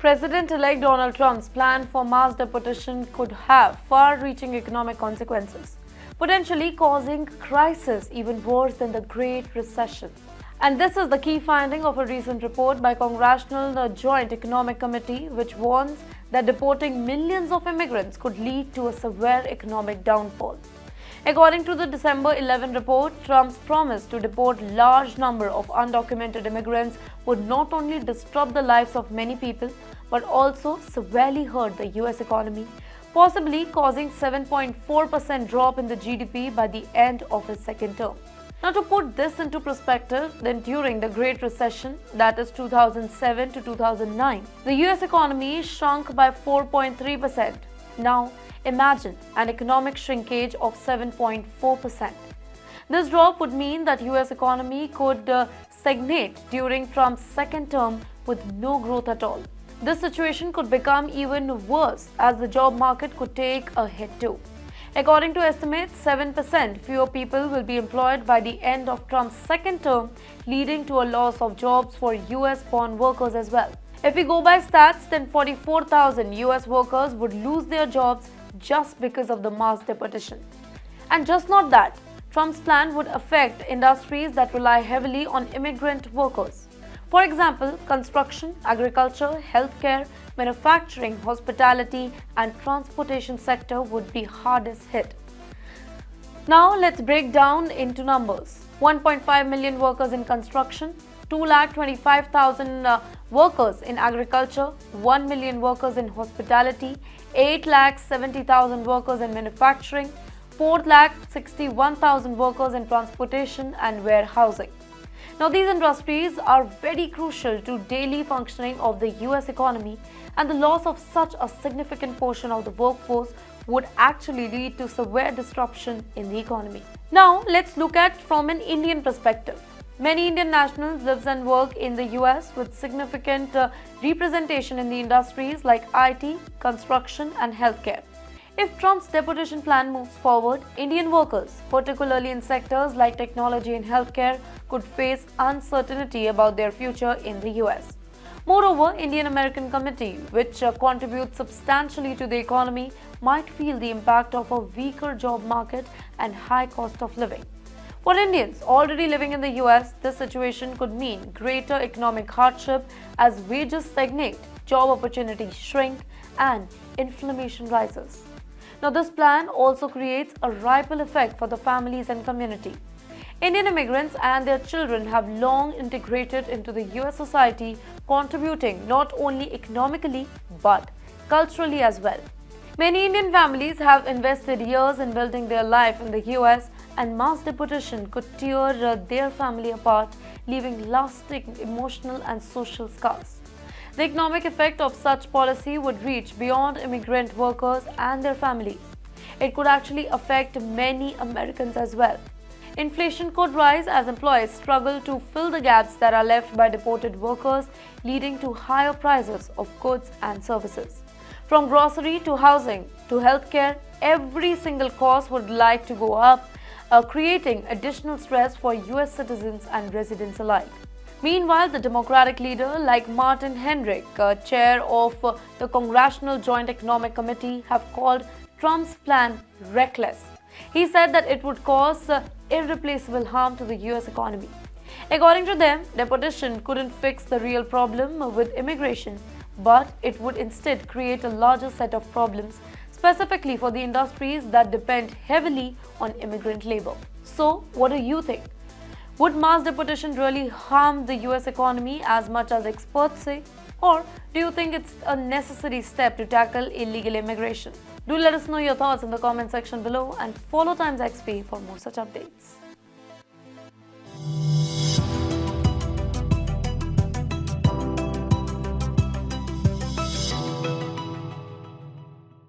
President-elect Donald Trump's plan for mass deportation could have far-reaching economic consequences, potentially causing crisis even worse than the Great Recession. And this is the key finding of a recent report by Congressional Joint Economic Committee, which warns that deporting millions of immigrants could lead to a severe economic downfall. According to the December 11 report, Trump's promise to deport large number of undocumented immigrants would not only disrupt the lives of many people, but also severely hurt the US economy, possibly causing 7.4% drop in the GDP by the end of his second term. Now, to put this into perspective, then during the Great Recession, that is 2007 to 2009, the US economy shrunk by 4.3%. Now, imagine an economic shrinkage of 7.4%. This drop would mean that US economy could stagnate during Trump's second term with no growth at all. This situation could become even worse as the job market could take a hit too. According to estimates, 7% fewer people will be employed by the end of Trump's second term, leading to a loss of jobs for US-born workers as well. If we go by stats, then 44,000 US workers would lose their jobs just because of the mass deportation. And just not that, Trump's plan would affect industries that rely heavily on immigrant workers. For example, construction, agriculture, healthcare, manufacturing, hospitality, and transportation sector would be hardest hit. Now let's break down into numbers. 1.5 million workers in construction, 2,25,000 workers in agriculture, 1 million workers in hospitality, 8,70,000 workers in manufacturing, 4,61,000 workers in transportation and warehousing. Now, these industries are very crucial to daily functioning of the US economy, and the loss of such a significant portion of the workforce would actually lead to severe disruption in the economy. Now, let's look at from an Indian perspective. Many Indian nationals live and work in the US with significant representation in the industries like IT, construction and healthcare. If Trump's deportation plan moves forward, Indian workers, particularly in sectors like technology and healthcare, could face uncertainty about their future in the US. Moreover, Indian-American Committee, which contributes substantially to the economy, might feel the impact of a weaker job market and high cost of living. For Indians already living in the US, this situation could mean greater economic hardship as wages stagnate, job opportunities shrink, and inflation rises. Now, this plan also creates a ripple effect for the families and community. Indian immigrants and their children have long integrated into the US society, contributing not only economically but culturally as well. Many Indian families have invested years in building their life in the US, and mass deportation could tear their family apart, leaving lasting emotional and social scars. The economic effect of such policy would reach beyond immigrant workers and their families. It could actually affect many Americans as well. Inflation could rise as employers struggle to fill the gaps that are left by deported workers, leading to higher prices of goods and services. From grocery to housing to healthcare, every single cost would like to go up, creating additional stress for US citizens and residents alike. Meanwhile, the Democratic leader like Martin Hendrick, chair of the Congressional Joint Economic Committee, have called Trump's plan reckless. He said that it would cause irreplaceable harm to the US economy. According to them, deportation couldn't fix the real problem with immigration, but it would instead create a larger set of problems, specifically for the industries that depend heavily on immigrant labor. So, what do you think? Would mass deportation really harm the US economy as much as experts say? Or do you think it's a necessary step to tackle illegal immigration? Do let us know your thoughts in the comment section below and follow TimesXP for more such updates.